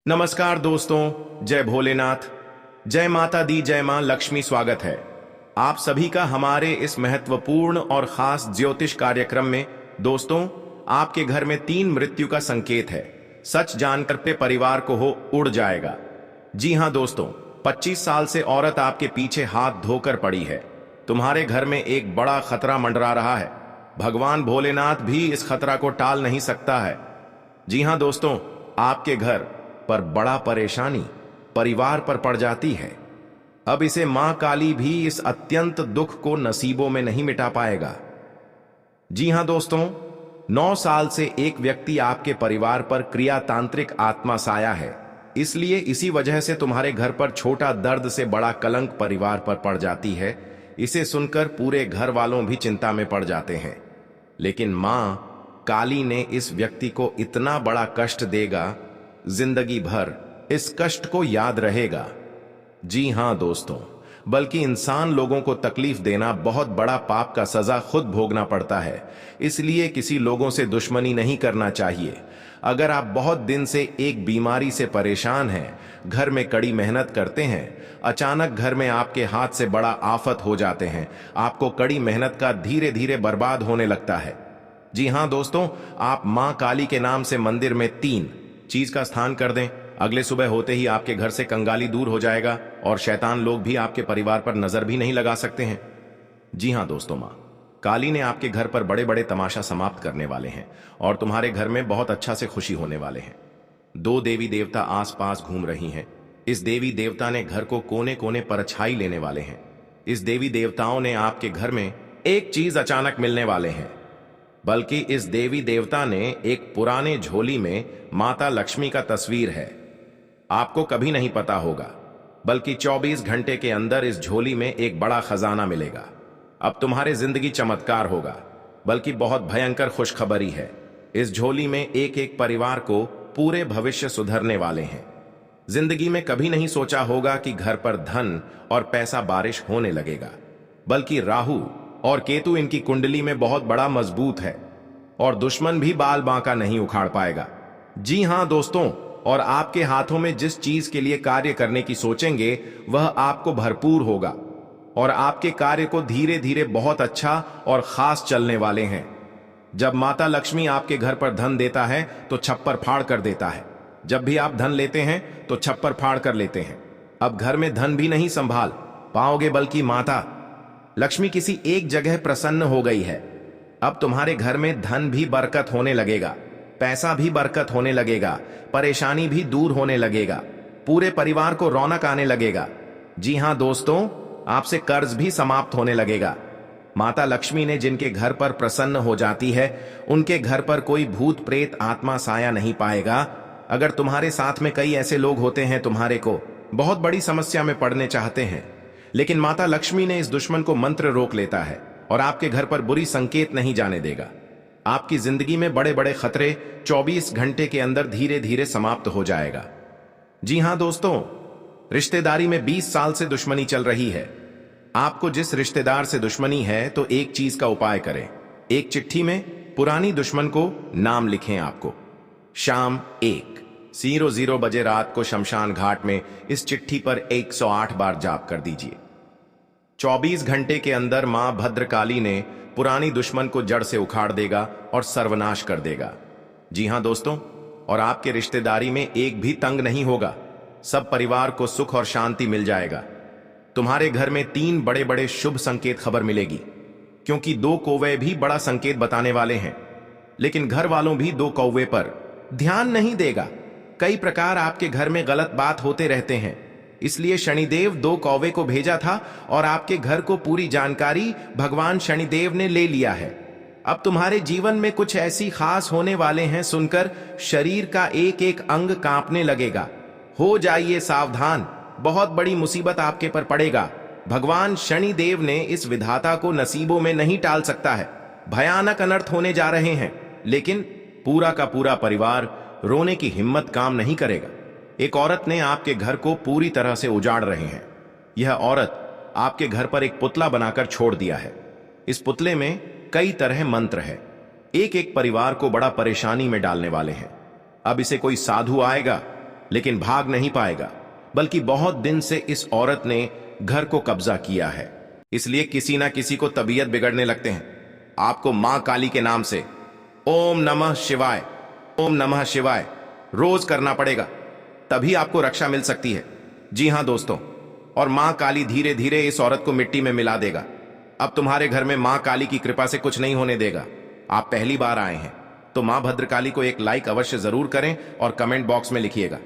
नमस्कार दोस्तों, जय भोलेनाथ, जय माता दी, जय मां लक्ष्मी। स्वागत है आप सभी का हमारे इस महत्वपूर्ण और खास ज्योतिष कार्यक्रम में। दोस्तों, आपके घर में 3 मृत्यु का संकेत है। सच जानकर के परिवार को हो उड़ जाएगा। जी हां दोस्तों, 25 साल से औरत आपके पीछे हाथ धोकर पड़ी है। तुम्हारे घर में एक बड़ा खतरा मंडरा रहा है। भगवान भोलेनाथ भी इस खतरा को टाल नहीं सकता है। जी हां दोस्तों, आपके घर पर बड़ा परेशानी परिवार पर पड़ जाती है। अब इसे मां काली भी इस अत्यंत दुख को नसीबों में नहीं मिटा पाएगा। जी हां दोस्तों, 9 साल से एक व्यक्ति आपके परिवार पर क्रियातांत्रिक आत्मा साया है। इसलिए इसी वजह से तुम्हारे घर पर छोटा दर्द से बड़ा कलंक परिवार पर पड़ जाती है। इसे सुनकर पूरे घर वालों भी चिंता में पड़ जाते हैं। लेकिन मां काली ने इस व्यक्ति को इतना बड़ा कष्ट देगा, जिंदगी भर इस कष्ट को याद रहेगा। जी हां दोस्तों, बल्कि इंसान लोगों को तकलीफ देना बहुत बड़ा पाप का सजा खुद भोगना पड़ता है। इसलिए किसी लोगों से दुश्मनी नहीं करना चाहिए। अगर आप बहुत दिन से एक बीमारी से परेशान हैं, घर में कड़ी मेहनत करते हैं, अचानक घर में आपके हाथ से बड़ा आफत हो जाते हैं, आपको कड़ी मेहनत का धीरे धीरे बर्बाद होने लगता है। जी हां दोस्तों, आप मां काली के नाम से मंदिर में 3 चीज का स्थान कर दें। अगले सुबह होते ही आपके घर से कंगाली दूर हो जाएगा और शैतान लोग भी आपके परिवार पर नजर भी नहीं लगा सकते हैं। जी हां दोस्तों, मां काली ने आपके घर पर बड़े बड़े तमाशा समाप्त करने वाले हैं और तुम्हारे घर में बहुत अच्छा से खुशी होने वाले हैं। 2 देवी देवता आसपास घूम रही हैं। इस देवी देवता ने घर को कोने कोने पर छाई लेने वाले हैं। इस देवी देवताओं ने आपके घर में एक चीज अचानक मिलने वाले हैं। बल्कि इस देवी देवता ने एक पुराने झोली में माता लक्ष्मी का तस्वीर है। आपको कभी नहीं पता होगा, बल्कि 24 घंटे के अंदर इस झोली में एक बड़ा खजाना मिलेगा। अब तुम्हारे जिंदगी चमत्कार होगा, बल्कि बहुत भयंकर खुशखबरी है। इस झोली में एक एक परिवार को पूरे भविष्य सुधरने वाले हैं। जिंदगी में कभी नहीं सोचा होगा कि घर पर धन और पैसा बारिश होने लगेगा, बल्कि राहु और केतु इनकी कुंडली में बहुत बड़ा मजबूत है और दुश्मन भी बाल बांका नहीं उखाड़ पाएगा। जी हां दोस्तों, और आपके हाथों में जिस चीज के लिए कार्य करने की सोचेंगे वह आपको भरपूर होगा और आपके कार्य को धीरे धीरे बहुत अच्छा और खास चलने वाले हैं। जब माता लक्ष्मी आपके घर पर धन देता है तो छप्पर फाड़ कर देता है। जब भी आप धन लेते हैं तो छप्पर फाड़ कर लेते हैं। अब घर में धन भी नहीं संभाल पाओगे, बल्कि माता लक्ष्मी किसी एक जगह प्रसन्न हो गई है। अब तुम्हारे घर में धन भी बरकत होने लगेगा, पैसा भी बरकत होने लगेगा, परेशानी भी दूर होने लगेगा, पूरे परिवार को रौनक आने लगेगा। जी हां दोस्तों, आपसे कर्ज भी समाप्त होने लगेगा। माता लक्ष्मी ने जिनके घर पर प्रसन्न हो जाती है, उनके घर पर कोई भूत प्रेत आत्मा साया नहीं पाएगा। अगर तुम्हारे साथ में कई ऐसे लोग होते हैं तुम्हारे को बहुत बड़ी समस्या में पड़ने चाहते हैं, लेकिन माता लक्ष्मी ने इस दुश्मन को मंत्र रोक लेता है और आपके घर पर बुरी संकेत नहीं जाने देगा। आपकी जिंदगी में बड़े बड़े खतरे 24 घंटे के अंदर धीरे धीरे समाप्त हो जाएगा। जी हां दोस्तों, रिश्तेदारी में 20 साल से दुश्मनी चल रही है। आपको जिस रिश्तेदार से दुश्मनी है तो एक चीज का उपाय करें। एक चिट्ठी में पुरानी दुश्मन को नाम लिखें। आपको शाम 1:00 बजे रात को शमशान घाट में इस चिट्ठी पर 108 बार जाप कर दीजिए। 24 घंटे के अंदर मां भद्रकाली ने पुरानी दुश्मन को जड़ से उखाड़ देगा और सर्वनाश कर देगा। जी हां दोस्तों, और आपके रिश्तेदारी में एक भी तंग नहीं होगा। सब परिवार को सुख और शांति मिल जाएगा। तुम्हारे घर में 3 बड़े बड़े शुभ संकेत खबर मिलेगी, क्योंकि 2 कौवे भी बड़ा संकेत बताने वाले हैं। लेकिन घर वालों भी 2 कौवे पर ध्यान नहीं देगा। कई प्रकार आपके घर में गलत बात होते रहते हैं, इसलिए शनिदेव 2 कौवे को भेजा था और आपके घर को पूरी जानकारी भगवान शनिदेव ने ले लिया है। अब तुम्हारे जीवन में कुछ ऐसी खास होने वाले हैं, सुनकर शरीर का एक एक अंग कांपने लगेगा। हो जाइए सावधान, बहुत बड़ी मुसीबत आपके पर पड़ेगा। भगवान शनिदेव ने इस विधाता को नसीबों में नहीं टाल सकता है। भयानक अनर्थ होने जा रहे हैं, लेकिन पूरा का पूरा परिवार रोने की हिम्मत काम नहीं करेगा। एक औरत ने आपके घर को पूरी तरह से उजाड़ रहे हैं। यह औरत आपके घर पर एक पुतला बनाकर छोड़ दिया है। इस पुतले में कई तरह मंत्र है, एक एक परिवार को बड़ा परेशानी में डालने वाले हैं। अब इसे कोई साधु आएगा लेकिन भाग नहीं पाएगा, बल्कि बहुत दिन से इस औरत ने घर को कब्जा किया है। इसलिए किसी ना किसी को तबीयत बिगड़ने लगते हैं। आपको मां काली के नाम से ओम नमः शिवाय, ओम नमः शिवाय रोज करना पड़ेगा, तभी आपको रक्षा मिल सकती है। जी हां दोस्तों, और मां काली धीरे धीरे इस औरत को मिट्टी में मिला देगा। अब तुम्हारे घर में मां काली की कृपा से कुछ नहीं होने देगा। आप पहली बार आए हैं तो मां भद्रकाली को एक लाइक अवश्य जरूर करें और कमेंट बॉक्स में लिखिएगा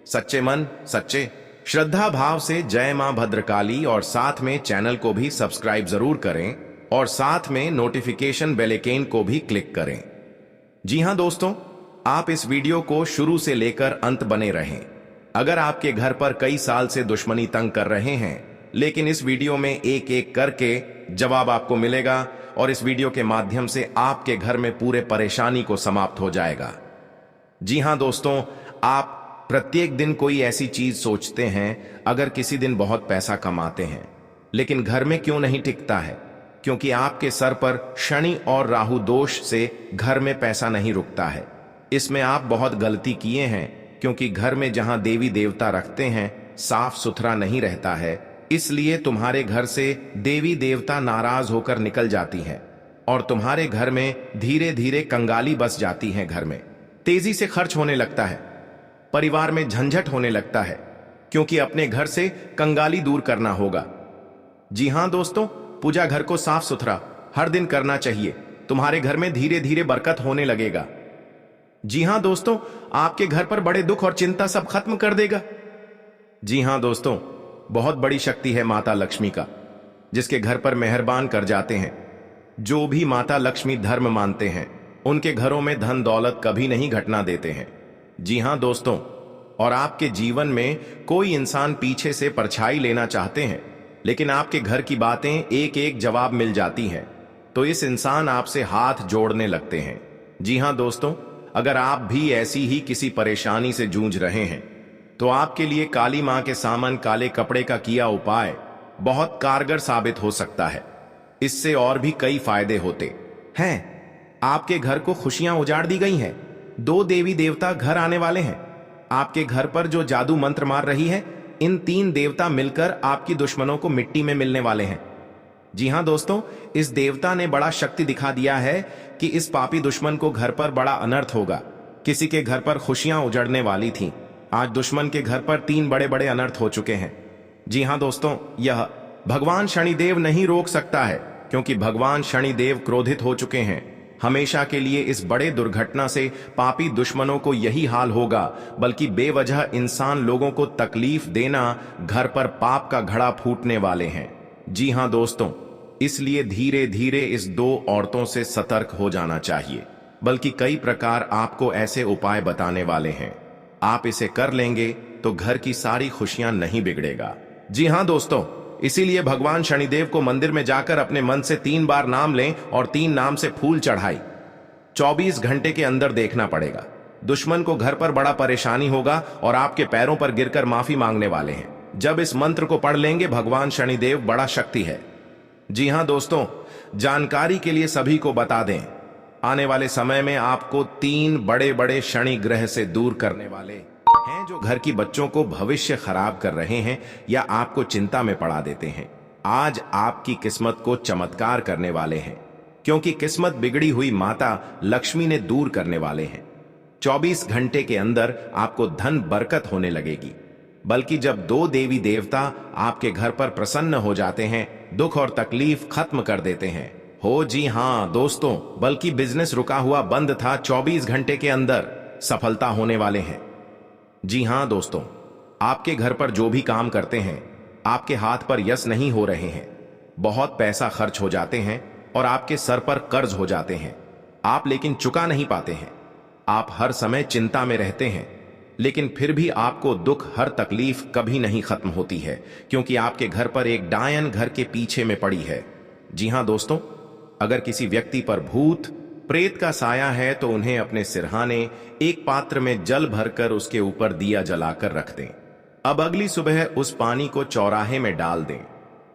सच्चे मन सच्चे श्रद्धा भाव से जय मां भद्रकाली, और साथ में चैनल को भी सब्सक्राइब जरूर करें और साथ में नोटिफिकेशन बेल आइकन को भी क्लिक करें। जी हां दोस्तों, आप इस वीडियो को शुरू से लेकर अंत बने रहें। अगर आपके घर पर कई साल से दुश्मनी तंग कर रहे हैं, लेकिन इस वीडियो में एक एक करके जवाब आपको मिलेगा और इस वीडियो के माध्यम से आपके घर में पूरे परेशानी को समाप्त हो जाएगा। जी हां दोस्तों, आप प्रत्येक दिन कोई ऐसी चीज सोचते हैं, अगर किसी दिन बहुत पैसा कमाते हैं, लेकिन घर में क्यों नहीं टिकता है? क्योंकि आपके सर पर शनि और राहु दोष से घर में पैसा नहीं रुकता है। इसमें आप बहुत गलती किए हैं, क्योंकि घर में जहां देवी देवता रखते हैं साफ सुथरा नहीं रहता है, इसलिए तुम्हारे घर से देवी देवता नाराज होकर निकल जाती हैं और तुम्हारे घर में धीरे धीरे कंगाली बस जाती है। घर में तेजी से खर्च होने लगता है, परिवार में झंझट होने लगता है, क्योंकि अपने घर से कंगाली दूर करना होगा। जी हां दोस्तों, पूजा घर को साफ सुथरा हर दिन करना चाहिए। तुम्हारे घर में धीरे धीरे बरकत होने लगेगा। जी हां दोस्तों, आपके घर पर बड़े दुख और चिंता सब खत्म कर देगा। जी हां दोस्तों, बहुत बड़ी शक्ति है माता लक्ष्मी का, जिसके घर पर मेहरबान कर जाते हैं। जो भी माता लक्ष्मी धर्म मानते हैं, उनके घरों में धन दौलत कभी नहीं घटना देते हैं। जी हां दोस्तों, और आपके जीवन में कोई इंसान पीछे से परछाई लेना चाहते हैं, लेकिन आपके घर की बातें एक एक जवाब मिल जाती हैं, तो इस इंसान आपसे हाथ जोड़ने लगते हैं। जी हां दोस्तों, अगर आप भी ऐसी ही किसी परेशानी से जूझ रहे हैं, तो आपके लिए काली मां के सामन काले कपड़े का किया उपाय बहुत कारगर साबित हो सकता है। इससे और भी कई फायदे होते हैं। आपके घर को खुशियां उजाड़ दी गई हैं। 2 देवी देवता घर आने वाले हैं। आपके घर पर जो जादू मंत्र मार रही है, इन 3 देवता मिलकर आपकी दुश्मनों को मिट्टी में मिलने वाले हैं। जी हां दोस्तों, इस देवता ने बड़ा शक्ति दिखा दिया है कि इस पापी दुश्मन को घर पर बड़ा अनर्थ होगा। किसी के घर पर खुशियां उजड़ने वाली थीं, आज दुश्मन के घर पर 3 बड़े बड़े अनर्थ हो चुके हैं। जी हां दोस्तों, यह भगवान शनिदेव नहीं रोक सकता है, क्योंकि भगवान शनिदेव क्रोधित हो चुके हैं। हमेशा के लिए इस बड़े दुर्घटना से पापी दुश्मनों को यही हाल होगा, बल्कि बेवजह इंसान लोगों को तकलीफ देना, घर पर पाप का घड़ा फूटने वाले हैं। जी हां दोस्तों, इसलिए धीरे धीरे इस 2 औरतों से सतर्क हो जाना चाहिए। बल्कि कई प्रकार आपको ऐसे उपाय बताने वाले हैं, आप इसे कर लेंगे तो घर की सारी खुशियां नहीं बिगड़ेगा। जी हां दोस्तों, इसीलिए भगवान शनिदेव को मंदिर में जाकर अपने मन से 3 बार नाम लें और 3 नाम से फूल चढ़ाई। 24 घंटे के अंदर देखना पड़ेगा। दुश्मन को घर पर बड़ा परेशानी होगा और आपके पैरों पर गिरकर माफी मांगने वाले हैं। जब इस मंत्र को पढ़ लेंगे, भगवान शनिदेव बड़ा शक्ति है। जी हां दोस्तों, जानकारी के लिए सभी को बता दें, आने वाले समय में आपको 3 बड़े बड़े शनि ग्रह से दूर करने वाले हैं, जो घर की बच्चों को भविष्य खराब कर रहे हैं या आपको चिंता में पड़ा देते हैं। आज आपकी किस्मत को चमत्कार करने वाले हैं, क्योंकि किस्मत बिगड़ी हुई माता लक्ष्मी ने दूर करने वाले हैं। 24 घंटे के अंदर आपको धन बरकत होने लगेगी। बल्कि जब 2 देवी देवता आपके घर पर प्रसन्न हो जाते हैं, दुख और तकलीफ खत्म कर देते हैं। हो जी हां दोस्तों, बल्कि बिजनेस रुका हुआ बंद था, 24 घंटे के अंदर सफलता होने वाले हैं। जी हां दोस्तों, आपके घर पर जो भी काम करते हैं, आपके हाथ पर यश नहीं हो रहे हैं, बहुत पैसा खर्च हो जाते हैं और आपके सर पर कर्ज हो जाते हैं, आप लेकिन चुका नहीं पाते हैं। आप हर समय चिंता में रहते हैं, लेकिन फिर भी आपको दुख, हर तकलीफ कभी नहीं खत्म होती है, क्योंकि आपके घर पर एक डायन घर के पीछे में पड़ी है। जी हां दोस्तों, अगर किसी व्यक्ति पर भूत प्रेत का साया है, तो उन्हें अपने सिरहाने एक पात्र में जल भरकर उसके ऊपर दिया जलाकर रख दें। अब अगली सुबह उस पानी को चौराहे में डाल दें।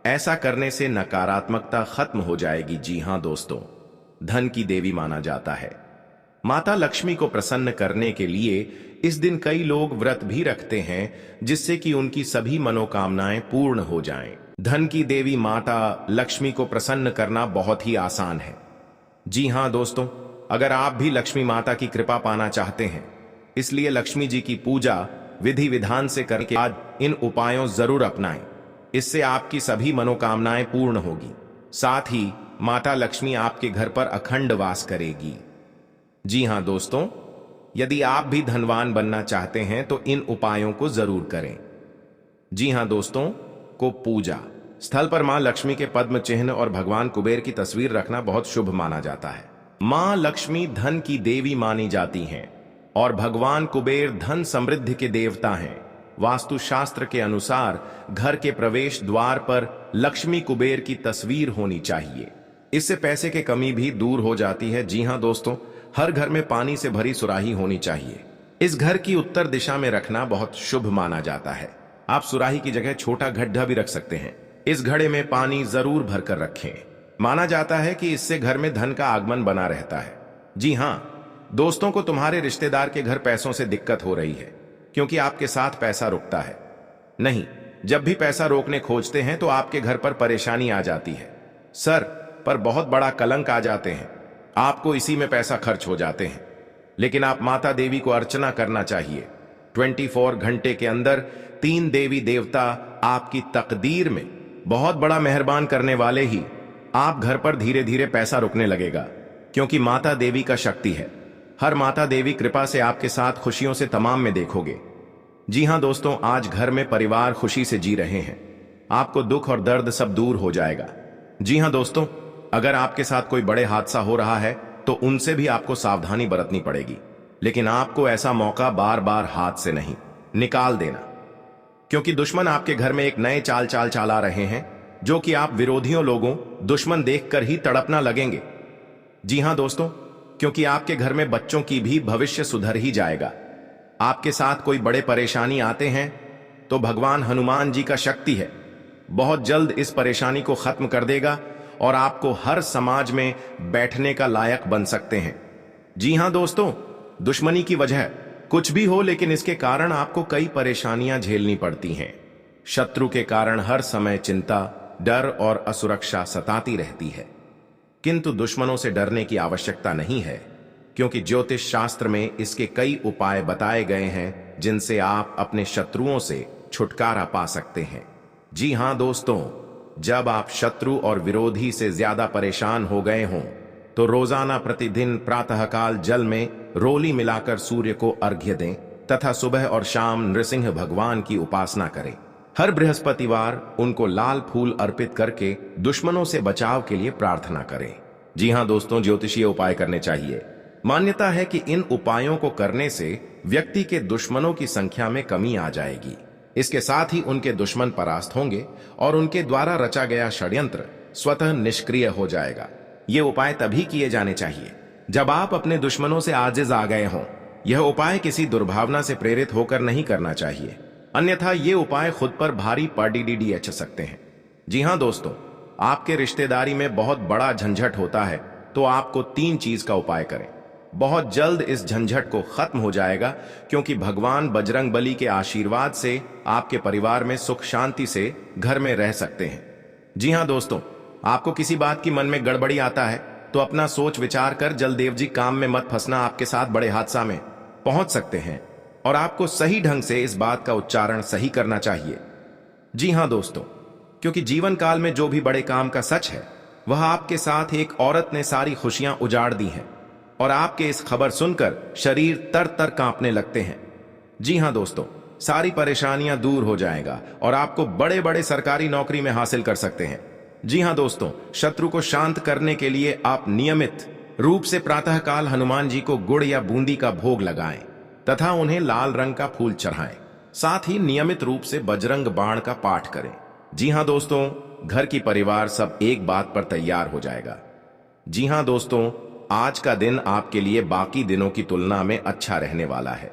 ऐसा करने से नकारात्मकता खत्म हो जाएगी। जी हां दोस्तों, धन की देवी माना जाता है। माता लक्ष्मी को प्रसन्न करने के लिए इस दिन कई लोग व्रत भी रखते हैं जिससे कि उनकी सभी मनोकामनाएं पूर्ण हो जाएं। धन की देवी माता लक्ष्मी को प्रसन्न करना बहुत ही आसान है। जी हां दोस्तों, अगर आप भी लक्ष्मी माता की कृपा पाना चाहते हैं, इसलिए लक्ष्मी जी की पूजा विधि विधान से करके आज इन उपायों जरूर अपनाएं। इससे आपकी सभी मनोकामनाएं पूर्ण होगी। साथ ही माता लक्ष्मी आपके घर पर अखंड वास करेगी। जी हां दोस्तों, यदि आप भी धनवान बनना चाहते हैं तो इन उपायों को जरूर करें। जी हां दोस्तों, को पूजा स्थल पर मां लक्ष्मी के पद्म चिन्ह और भगवान कुबेर की तस्वीर रखना बहुत शुभ माना जाता है। मां लक्ष्मी धन की देवी मानी जाती हैं और भगवान कुबेर धन समृद्धि के देवता हैं। वास्तुशास्त्र के अनुसार घर के प्रवेश द्वार पर लक्ष्मी कुबेर की तस्वीर होनी चाहिए। इससे पैसे की कमी भी दूर हो जाती है। जी हां दोस्तों, हर घर में पानी से भरी सुराही होनी चाहिए। इस घर की उत्तर दिशा में रखना बहुत शुभ माना जाता है। आप सुराही की जगह छोटा गड्ढा भी रख सकते हैं। इस घड़े में पानी जरूर भरकर रखें। माना जाता है कि इससे घर में धन का आगमन बना रहता है। जी हां दोस्तों, को तुम्हारे रिश्तेदार के घर पैसों से दिक्कत हो रही है क्योंकि आपके साथ पैसा रुकता है। नहीं, जब भी पैसा रोकने खोजते हैं तो आपके घर पर परेशानी आ जाती है। सर पर बहुत बड़ा कलंक आ जाते हैं। आपको इसी में पैसा खर्च हो जाते हैं। लेकिन आप माता देवी को अर्चना करना चाहिए। 24 घंटे के अंदर 3 देवी देवता आपकी तकदीर में बहुत बड़ा मेहरबान करने वाले ही आप घर पर धीरे धीरे पैसा रुकने लगेगा, क्योंकि माता देवी का शक्ति है। हर माता देवी कृपा से आपके साथ खुशियों से तमाम में देखोगे। जी हां दोस्तों, आज घर में परिवार खुशी से जी रहे हैं। आपको दुख और दर्द सब दूर हो जाएगा। जी हां दोस्तों, अगर आपके साथ कोई बड़े हादसा हो रहा है तो उनसे भी आपको सावधानी बरतनी पड़ेगी। लेकिन आपको ऐसा मौका बार बार हाथ से नहीं निकाल देना, क्योंकि दुश्मन आपके घर में एक नए चाल चला रहे हैं जो कि आप विरोधियों लोगों दुश्मन देखकर ही तड़पना लगेंगे। जी हां दोस्तों, क्योंकि आपके घर में बच्चों की भी भविष्य सुधर ही जाएगा। आपके साथ कोई बड़े परेशानी आते हैं तो भगवान हनुमान जी का शक्ति है, बहुत जल्द इस परेशानी को खत्म कर देगा और आपको हर समाज में बैठने का लायक बन सकते हैं। जी हां दोस्तों, दुश्मनी की वजह कुछ भी हो, लेकिन इसके कारण आपको कई परेशानियां झेलनी पड़ती हैं। शत्रु के कारण हर समय चिंता, डर और असुरक्षा सताती रहती है। किंतु दुश्मनों से डरने की आवश्यकता नहीं है, क्योंकि ज्योतिष शास्त्र में इसके कई उपाय बताए गए हैं जिनसे आप अपने शत्रुओं से छुटकारा पा सकते हैं। जी हां दोस्तों, जब आप शत्रु और विरोधी से ज्यादा परेशान हो गए हों तो रोजाना प्रतिदिन प्रातःकाल जल में रोली मिलाकर सूर्य को अर्घ्य दें तथा सुबह और शाम नृसिंह भगवान की उपासना करें। हर बृहस्पतिवार उनको लाल फूल अर्पित करके दुश्मनों से बचाव के लिए प्रार्थना करें। जी हां दोस्तों, ज्योतिषीय उपाय करने चाहिए। मान्यता है कि इन उपायों को करने से व्यक्ति के दुश्मनों की संख्या में कमी आ जाएगी। इसके साथ ही उनके दुश्मन परास्त होंगे और उनके द्वारा रचा गया षड्यंत्र स्वतः निष्क्रिय हो जाएगा। ये उपाय तभी किए जाने चाहिए जब आप अपने दुश्मनों से आजिज आ गए हों। यह उपाय किसी दुर्भावना से प्रेरित होकर नहीं करना चाहिए, अन्यथा ये उपाय खुद पर भारी पड़ सकते हैं। जी हां दोस्तों, आपके रिश्तेदारी में बहुत बड़ा झंझट होता है तो आपको 3 चीज का उपाय करें। बहुत जल्द इस झंझट को खत्म हो जाएगा, क्योंकि भगवान बजरंग बली के आशीर्वाद से आपके परिवार में सुख शांति से घर में रह सकते हैं। जी हां दोस्तों, आपको किसी बात की मन में गड़बड़ी आता है तो अपना सोच विचार कर जलदेव जी काम में मत फंसना, आपके साथ बड़े हादसा में पहुंच सकते हैं और आपको सही ढंग से इस बात का उच्चारण सही करना चाहिए। जी हां दोस्तों, क्योंकि जीवन काल में जो भी बड़े काम का सच है वह आपके साथ एक औरत ने सारी खुशियां उजाड़ दी हैं और आपके इस खबर सुनकर शरीर तर तर कांपने लगते हैं। जी हां दोस्तों, सारी परेशानियां दूर हो जाएगा और आपको बड़े बड़े सरकारी नौकरी में हासिल कर सकते हैं। जी हां दोस्तों, शत्रु को शांत करने के लिए आप नियमित रूप से प्रातःकाल हनुमान जी को गुड़ या बूंदी का भोग लगाएं तथा उन्हें लाल रंग का फूल चढ़ाएं। साथ ही नियमित रूप से बजरंग बाण का पाठ करें। जी हां दोस्तों, घर की परिवार सब एक बात पर तैयार हो जाएगा। जी हां दोस्तों, आज का दिन आपके लिए बाकी दिनों की तुलना में अच्छा रहने वाला है।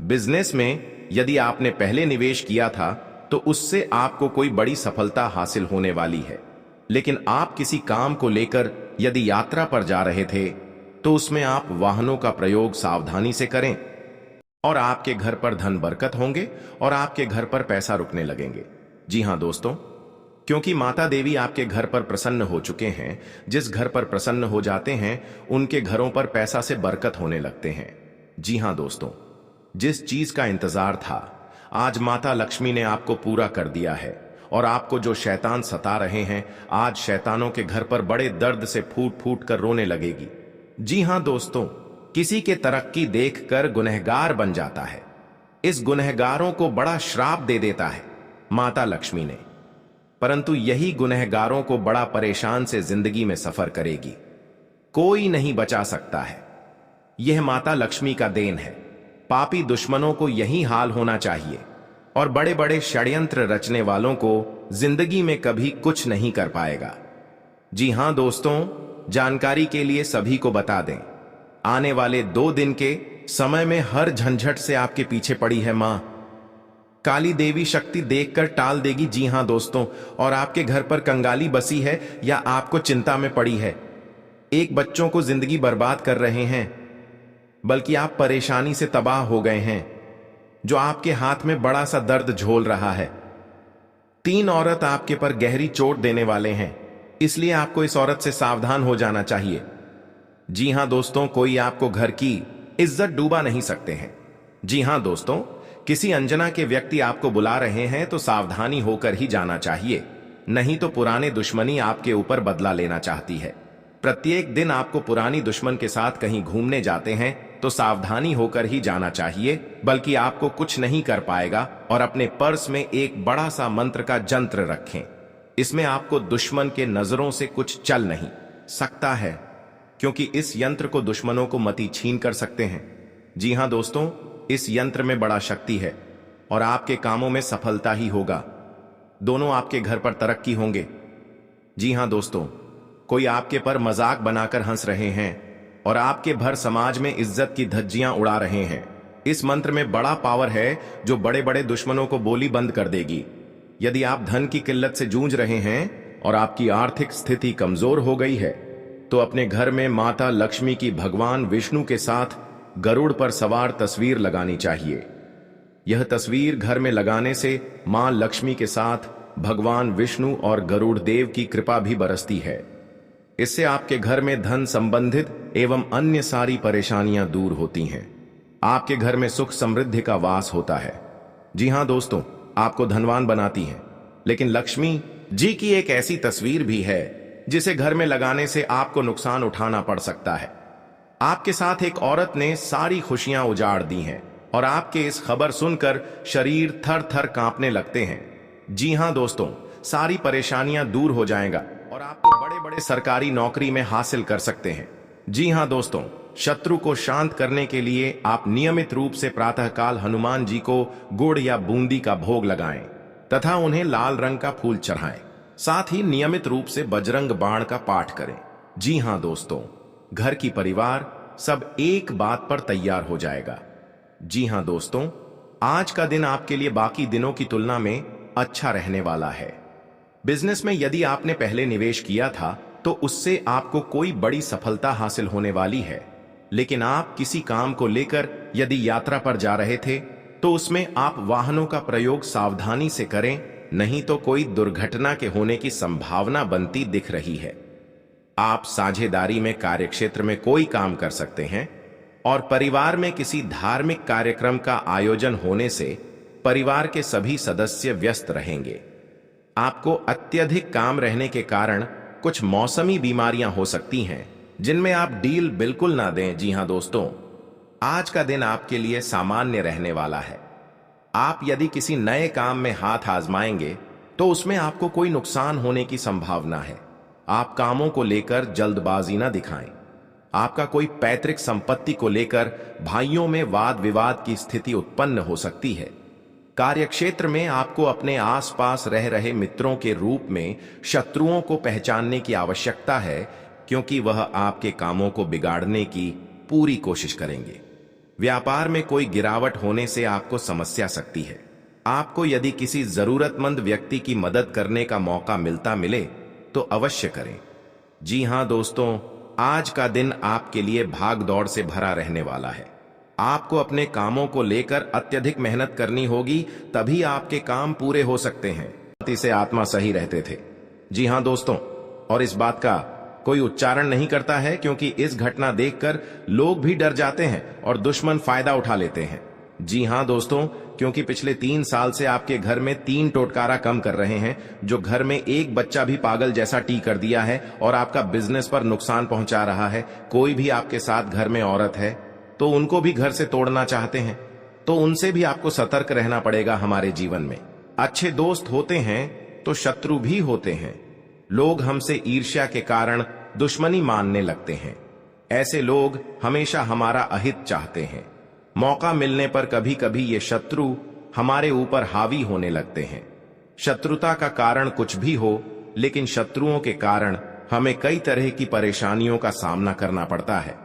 बिजनेस में यदि आपने पहले निवेश किया था तो उससे आपको कोई बड़ी सफलता हासिल होने वाली है। लेकिन आप किसी काम को लेकर यदि यात्रा पर जा रहे थे तो उसमें आप वाहनों का प्रयोग सावधानी से करें। और आपके घर पर धन बरकत होंगे और आपके घर पर पैसा रुकने लगेंगे। जी हां दोस्तों, क्योंकि माता देवी आपके घर पर प्रसन्न हो चुके हैं। जिस घर पर प्रसन्न हो जाते हैं उनके घरों पर पैसा से बरकत होने लगते हैं। जी हां दोस्तों, जिस चीज का इंतजार था आज माता लक्ष्मी ने आपको पूरा कर दिया है। और आपको जो शैतान सता रहे हैं आज शैतानों के घर पर बड़े दर्द से फूट फूट कर रोने लगेगी। जी हां दोस्तों, किसी के तरक्की देखकर गुनहगार बन जाता है। इस गुनहगारों को बड़ा श्राप दे देता है माता लक्ष्मी ने, परंतु यही गुनहगारों को बड़ा परेशान से जिंदगी में सफर करेगी। कोई नहीं बचा सकता है। यह माता लक्ष्मी का देन है। पापी दुश्मनों को यही हाल होना चाहिए और बड़े बड़े षड्यंत्र रचने वालों को जिंदगी में कभी कुछ नहीं कर पाएगा। जी हां दोस्तों, जानकारी के लिए सभी को बता दें, आने वाले 2 दिन के समय में हर झंझट से आपके पीछे पड़ी है मां काली देवी। शक्ति देखकर टाल देगी। जी हां दोस्तों, और आपके घर पर कंगाली बसी है या आपको चिंता में पड़ी है। एक बच्चों को जिंदगी बर्बाद कर रहे हैं, बल्कि आप परेशानी से तबाह हो गए हैं, जो आपके हाथ में बड़ा सा दर्द झोल रहा है। 3 औरत आपके पर गहरी चोट देने वाले हैं, इसलिए आपको इस औरत से सावधान हो जाना चाहिए। जी हां दोस्तों, कोई आपको घर की इज्जत डूबा नहीं सकते हैं। जी हां दोस्तों, किसी अनजाना के व्यक्ति आपको बुला रहे हैं तो सावधानी होकर ही जाना चाहिए, नहीं तो पुराने दुश्मनी आपके ऊपर बदला लेना चाहती है। प्रत्येक दिन आपको पुरानी दुश्मन के साथ कहीं घूमने जाते हैं तो सावधानी होकर ही जाना चाहिए, बल्कि आपको कुछ नहीं कर पाएगा। और अपने पर्स में एक बड़ा सा मंत्र का जंत्र रखें। इसमें आपको दुश्मन के नजरों से कुछ चल नहीं सकता है, क्योंकि इस यंत्र को दुश्मनों को मति छीन कर सकते हैं। जी हां दोस्तों, इस यंत्र में बड़ा शक्ति है और आपके कामों में सफलता ही होगा। दोनों आपके घर पर तरक्की होंगे। जी हां दोस्तों, कोई आपके पर मजाक बनाकर हंस रहे हैं और आपके भर समाज में इज्जत की धज्जियां उड़ा रहे हैं। इस मंत्र में बड़ा पावर है जो बड़े बड़े दुश्मनों को बोली बंद कर देगी। यदि आप धन की किल्लत से जूझ रहे हैं और आपकी आर्थिक स्थिति कमजोर हो गई है तो अपने घर में माता लक्ष्मी की भगवान विष्णु के साथ गरुड़ पर सवार तस्वीर लगानी चाहिए। यह तस्वीर घर में लगाने से मां लक्ष्मी के साथ भगवान विष्णु और गरुड़ देव की कृपा भी बरसती है। इससे आपके घर में धन संबंधित एवं अन्य सारी परेशानियां दूर होती हैं। आपके घर में सुख समृद्धि का वास होता है। जी हां दोस्तों, आपको धनवान बनाती है। लेकिन लक्ष्मी जी की एक ऐसी तस्वीर भी है जिसे घर में लगाने से आपको नुकसान उठाना पड़ सकता है। आपके साथ एक औरत ने सारी खुशियां उजाड़ दी हैं और आपके इस खबर सुनकर शरीर थर थर कांपने लगते हैं। जी हां दोस्तों, सारी परेशानियां दूर हो जाएगा और आपको बड़े बड़े सरकारी नौकरी में हासिल कर सकते हैं। जी हां दोस्तों, शत्रु को शांत करने के लिए आप नियमित रूप से प्रातःकाल हनुमान जी को गुड़ या बूंदी का भोग लगाएं तथा उन्हें लाल रंग का फूल चढ़ाएं। साथ ही नियमित रूप से बजरंग बाण का पाठ करें। जी हां दोस्तों, घर की परिवार सब एक बात पर तैयार हो जाएगा। जी हां दोस्तों, आज का दिन आपके लिए बाकी दिनों की तुलना में अच्छा रहने वाला है। बिजनेस में यदि आपने पहले निवेश किया था तो उससे आपको कोई बड़ी सफलता हासिल होने वाली है। लेकिन आप किसी काम को लेकर यदि यात्रा पर जा रहे थे तो उसमें आप वाहनों का प्रयोग सावधानी से करें, नहीं तो कोई दुर्घटना के होने की संभावना बनती दिख रही है। आप साझेदारी में कार्यक्षेत्र में कोई काम कर सकते हैं और परिवार में किसी धार्मिक कार्यक्रम का आयोजन होने से परिवार के सभी सदस्य व्यस्त रहेंगे। आपको अत्यधिक काम रहने के कारण कुछ मौसमी बीमारियां हो सकती हैं जिनमें आप डील बिल्कुल ना दें। जी हां दोस्तों, आज का दिन आपके लिए सामान्य रहने वाला है। आप यदि किसी नए काम में हाथ आजमाएंगे तो उसमें आपको कोई नुकसान होने की संभावना है। आप कामों को लेकर जल्दबाजी ना दिखाएं। आपका कोई पैतृक संपत्ति को लेकर भाइयों में वाद विवाद की स्थिति उत्पन्न हो सकती है। कार्यक्षेत्र में आपको अपने आसपास रह रहे मित्रों के रूप में शत्रुओं को पहचानने की आवश्यकता है, क्योंकि वह आपके कामों को बिगाड़ने की पूरी कोशिश करेंगे। व्यापार में कोई गिरावट होने से आपको समस्या सकती है। आपको यदि किसी जरूरतमंद व्यक्ति की मदद करने का मौका मिले तो अवश्य करें। जी हां दोस्तों, आज का दिन आपके लिए भाग दौड़ से भरा रहने वाला है। आपको अपने कामों को लेकर अत्यधिक मेहनत करनी होगी, तभी आपके काम पूरे हो सकते हैं। से आत्मा सही रहते थे। जी हां दोस्तों, और इस बात का कोई उच्चारण नहीं करता है, क्योंकि इस घटना देखकर लोग भी डर जाते हैं और दुश्मन फायदा उठा लेते हैं। जी हां दोस्तों, क्योंकि पिछले 3 साल से आपके घर में 3 टोटकारा कम कर रहे हैं, जो घर में एक बच्चा भी पागल जैसा टी कर दिया है और आपका बिजनेस पर नुकसान पहुंचा रहा है। कोई भी आपके साथ घर में औरत है तो उनको भी घर से तोड़ना चाहते हैं, तो उनसे भी आपको सतर्क रहना पड़ेगा। हमारे जीवन में अच्छे दोस्त होते हैं तो शत्रु भी होते हैं। लोग हमसे ईर्ष्या के कारण दुश्मनी मानने लगते हैं। ऐसे लोग हमेशा हमारा अहित चाहते हैं। मौका मिलने पर कभी कभी ये शत्रु हमारे ऊपर हावी होने लगते हैं। शत्रुता का कारण कुछ भी हो, लेकिन शत्रुओं के कारण हमें कई तरह की परेशानियों का सामना करना पड़ता है।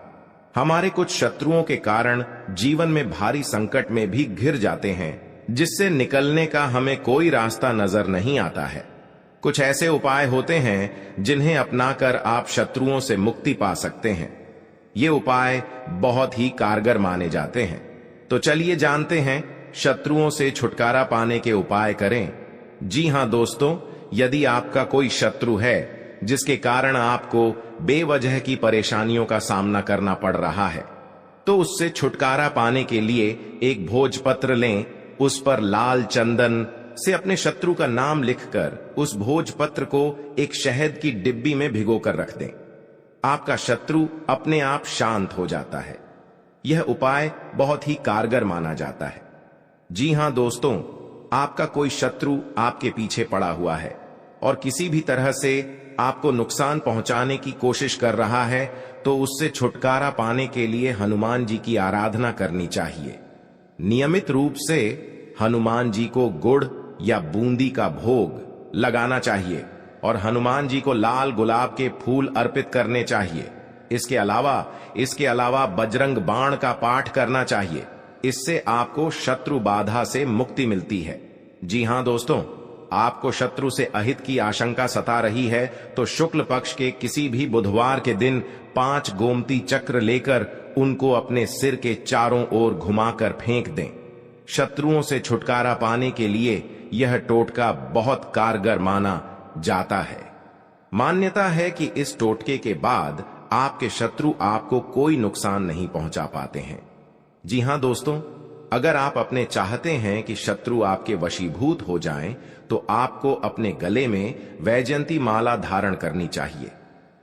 हमारे कुछ शत्रुओं के कारण जीवन में भारी संकट में भी घिर जाते हैं, जिससे निकलने का हमें कोई रास्ता नजर नहीं आता है। कुछ ऐसे उपाय होते हैं जिन्हें अपनाकर आप शत्रुओं से मुक्ति पा सकते हैं। ये उपाय बहुत ही कारगर माने जाते हैं। तो चलिए जानते हैं शत्रुओं से छुटकारा पाने के उपाय करें। जी हां दोस्तों, यदि आपका कोई शत्रु है जिसके कारण आपको बेवजह की परेशानियों का सामना करना पड़ रहा है, तो उससे छुटकारा पाने के लिए एक भोजपत्र लें। उस पर लाल चंदन से अपने शत्रु का नाम लिखकर उस भोजपत्र को एक शहद की डिब्बी में भिगोकर रख दें। आपका शत्रु अपने आप शांत हो जाता है। यह उपाय बहुत ही कारगर माना जाता है। जी हां दोस्तों, आपका कोई शत्रु आपके पीछे पड़ा हुआ है और किसी भी तरह से आपको नुकसान पहुंचाने की कोशिश कर रहा है, तो उससे छुटकारा पाने के लिए हनुमान जी की आराधना करनी चाहिए। नियमित रूप से हनुमान जी को गुड़ या बूंदी का भोग लगाना चाहिए और हनुमान जी को लाल गुलाब के फूल अर्पित करने चाहिए। इसके अलावा बजरंग बाण का पाठ करना चाहिए। इससे आपको शत्रु बाधा से मुक्ति मिलती है। जी हां दोस्तों, आपको शत्रु से अहित की आशंका सता रही है, तो शुक्ल पक्ष के किसी भी बुधवार के दिन 5 गोमती चक्र लेकर उनको अपने सिर के चारों ओर घुमाकर फेंक दें। शत्रुओं से छुटकारा पाने के लिए यह टोटका बहुत कारगर माना जाता है। मान्यता है कि इस टोटके के बाद आपके शत्रु आपको कोई नुकसान नहीं पहुंचा पाते हैं। जी हां दोस्तों, अगर आप अपने चाहते हैं कि शत्रु आपके वशीभूत हो जाएं, तो आपको अपने गले में वैजयंती माला धारण करनी चाहिए।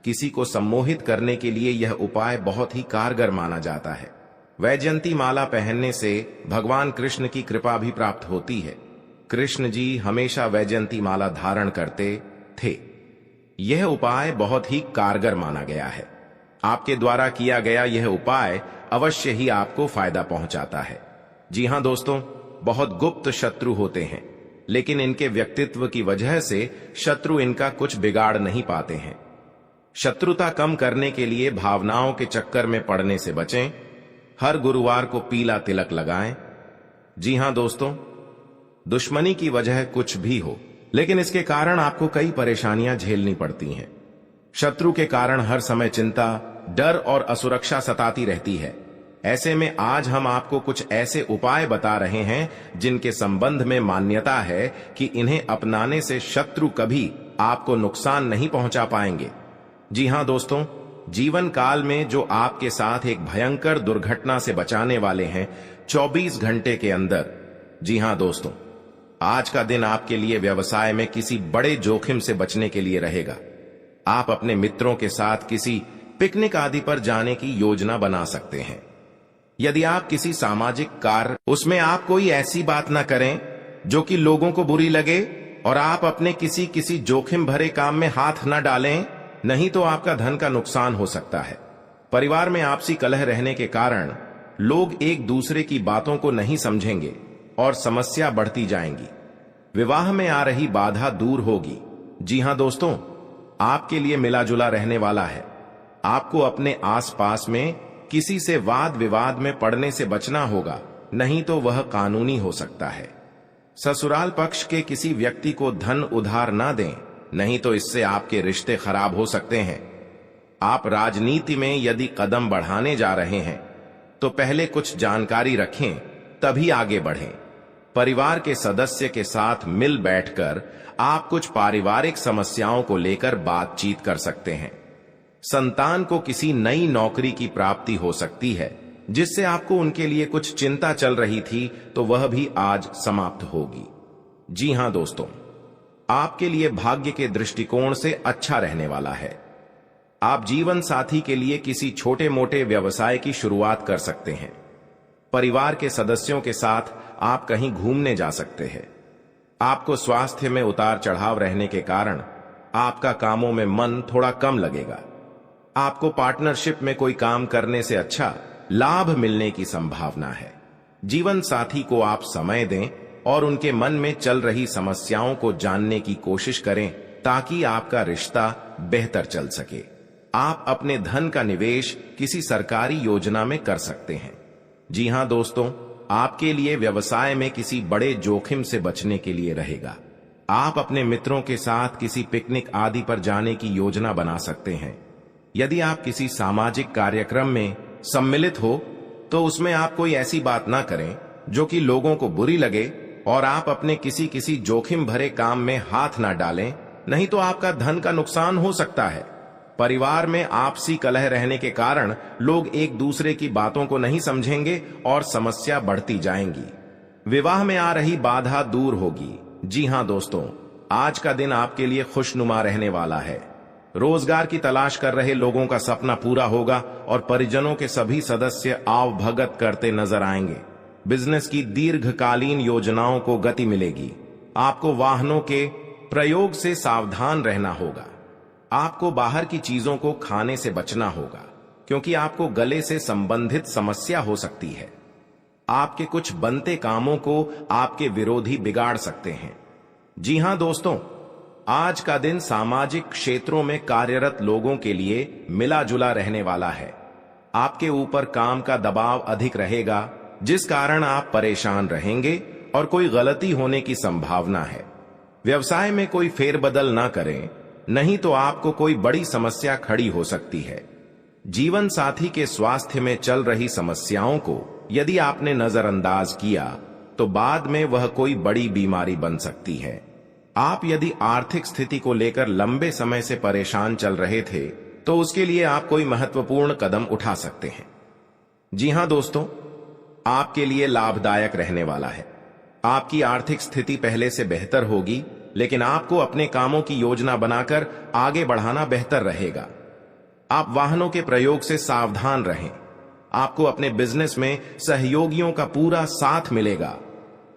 किसी को सम्मोहित करने के लिए यह उपाय बहुत ही कारगर माना जाता है। वैजयंती माला पहनने से भगवान कृष्ण की कृपा भी प्राप्त होती है। कृष्ण जी हमेशा वैजयंती माला धारण करते थे। यह उपाय बहुत ही कारगर माना गया है। आपके द्वारा किया गया यह उपाय अवश्य ही आपको फायदा पहुंचाता है। जी हां दोस्तों, बहुत गुप्त शत्रु होते हैं, लेकिन इनके व्यक्तित्व की वजह से शत्रु इनका कुछ बिगाड़ नहीं पाते हैं। शत्रुता कम करने के लिए भावनाओं के चक्कर में पड़ने से बचें। हर गुरुवार को पीला तिलक लगाएं। जी हां दोस्तों, दुश्मनी की वजह कुछ भी हो, लेकिन इसके कारण आपको कई परेशानियां झेलनी पड़ती हैं। शत्रु के कारण हर समय चिंता, डर और असुरक्षा सताती रहती है। ऐसे में आज हम आपको कुछ ऐसे उपाय बता रहे हैं जिनके संबंध में मान्यता है कि इन्हें अपनाने से शत्रु कभी आपको नुकसान नहीं पहुंचा पाएंगे। जी हां दोस्तों, जीवन काल में जो आपके साथ एक भयंकर दुर्घटना से बचाने वाले हैं 24 घंटे के अंदर। जी हां दोस्तों, आज का दिन आपके लिए व्यवसाय में किसी बड़े जोखिम से बचने के लिए रहेगा। आप अपने मित्रों के साथ किसी पिकनिक आदि पर जाने की योजना बना सकते हैं। यदि आप किसी सामाजिक कार्य, उसमें आप कोई ऐसी बात ना करें जो कि लोगों को बुरी लगे, और आप अपने किसी जोखिम भरे काम में हाथ न डालें, नहीं तो आपका धन का नुकसान हो सकता है। परिवार में आपसी कलह रहने के कारण लोग एक दूसरे की बातों को नहीं समझेंगे और समस्या बढ़ती जाएंगी। विवाह में आ रही बाधा दूर होगी। जी हां दोस्तों, आपके लिए मिला जुला रहने वाला है। आपको अपने आसपास में किसी से वाद विवाद में पड़ने से बचना होगा, नहीं तो वह कानूनी हो सकता है। ससुराल पक्ष के किसी व्यक्ति को धन उधार ना दें, नहीं तो इससे आपके रिश्ते खराब हो सकते हैं। आप राजनीति में यदि कदम बढ़ाने जा रहे हैं, तो पहले कुछ जानकारी रखें, तभी आगे बढ़ें। परिवार के सदस्य के साथ मिल बैठकर आप कुछ पारिवारिक समस्याओं को लेकर बातचीत कर सकते हैं। संतान को किसी नई नौकरी की प्राप्ति हो सकती है, जिससे आपको उनके लिए कुछ चिंता चल रही थी, तो वह भी आज समाप्त होगी। जी हां दोस्तों, आपके लिए भाग्य के दृष्टिकोण से अच्छा रहने वाला है। आप जीवन साथी के लिए किसी छोटे मोटे व्यवसाय की शुरुआत कर सकते हैं। परिवार के सदस्यों के साथ आप कहीं घूमने जा सकते हैं। आपको स्वास्थ्य में उतार चढ़ाव रहने के कारण आपका कामों में मन थोड़ा कम लगेगा। आपको पार्टनरशिप में कोई काम करने से अच्छा लाभ मिलने की संभावना है। जीवन साथी को आप समय दें और उनके मन में चल रही समस्याओं को जानने की कोशिश करें, ताकि आपका रिश्ता बेहतर चल सके। आप अपने धन का निवेश किसी सरकारी योजना में कर सकते हैं। जी हां दोस्तों, आपके लिए व्यवसाय में किसी बड़े जोखिम से बचने के लिए रहेगा। आप अपने मित्रों के साथ किसी पिकनिक आदि पर जाने की योजना बना सकते हैं। यदि आप किसी सामाजिक कार्यक्रम में सम्मिलित हो, तो उसमें आप कोई ऐसी बात ना करें जो कि लोगों को बुरी लगे, और आप अपने किसी जोखिम भरे काम में हाथ ना डालें, नहीं तो आपका धन का नुकसान हो सकता है। परिवार में आपसी कलह रहने के कारण लोग एक दूसरे की बातों को नहीं समझेंगे और समस्या बढ़ती जाएंगी। विवाह में आ रही बाधा दूर होगी। जी हां दोस्तों, आज का दिन आपके लिए खुशनुमा रहने वाला है। रोजगार की तलाश कर रहे लोगों का सपना पूरा होगा और परिजनों के सभी सदस्य आवभगत करते नजर आएंगे। बिजनेस की दीर्घकालीन योजनाओं को गति मिलेगी। आपको वाहनों के प्रयोग से सावधान रहना होगा। आपको बाहर की चीजों को खाने से बचना होगा, क्योंकि आपको गले से संबंधित समस्या हो सकती है। आपके कुछ बनते कामों को आपके विरोधी बिगाड़ सकते हैं। जी हां दोस्तों, आज का दिन सामाजिक क्षेत्रों में कार्यरत लोगों के लिए मिला जुला रहने वाला है। आपके ऊपर काम का दबाव अधिक रहेगा, जिस कारण आप परेशान रहेंगे और कोई गलती होने की संभावना है। व्यवसाय में कोई फेरबदल ना करें, नहीं तो आपको कोई बड़ी समस्या खड़ी हो सकती है। जीवन साथी के स्वास्थ्य में चल रही समस्याओं को यदि आपने नजरअंदाज किया, तो बाद में वह कोई बड़ी बीमारी बन सकती है। आप यदि आर्थिक स्थिति को लेकर लंबे समय से परेशान चल रहे थे, तो उसके लिए आप कोई महत्वपूर्ण कदम उठा सकते हैं। जी हां दोस्तों, आपके लिए लाभदायक रहने वाला है। आपकी आर्थिक स्थिति पहले से बेहतर होगी, लेकिन आपको अपने कामों की योजना बनाकर आगे बढ़ाना बेहतर रहेगा। आप वाहनों के प्रयोग से सावधान रहें। आपको अपने बिजनेस में सहयोगियों का पूरा साथ मिलेगा।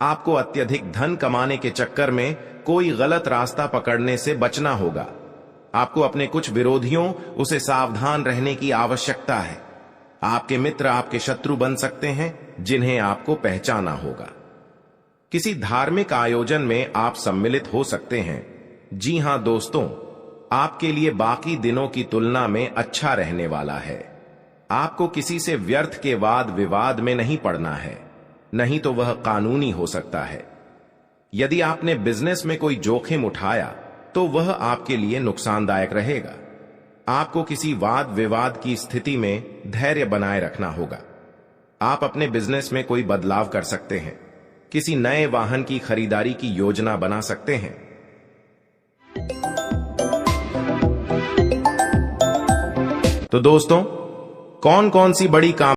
आपको अत्यधिक धन कमाने के चक्कर में कोई गलत रास्ता पकड़ने से बचना होगा। आपको अपने कुछ विरोधियों उसे सावधान रहने की आवश्यकता है। आपके मित्र आपके शत्रु बन सकते हैं, जिन्हें आपको पहचाना होगा। किसी धार्मिक आयोजन में आप सम्मिलित हो सकते हैं। जी हां दोस्तों, आपके लिए बाकी दिनों की तुलना में अच्छा रहने वाला है। आपको किसी से व्यर्थ के वाद विवाद में नहीं पड़ना है, नहीं तो वह कानूनी हो सकता है। यदि आपने बिजनेस में कोई जोखिम उठाया, तो वह आपके लिए नुकसानदायक रहेगा। आपको किसी वाद विवाद की स्थिति में धैर्य बनाए रखना होगा। आप अपने बिजनेस में कोई बदलाव कर सकते हैं। किसी नए वाहन की खरीदारी की योजना बना सकते हैं। तो दोस्तों, कौन कौन सी बड़ी काम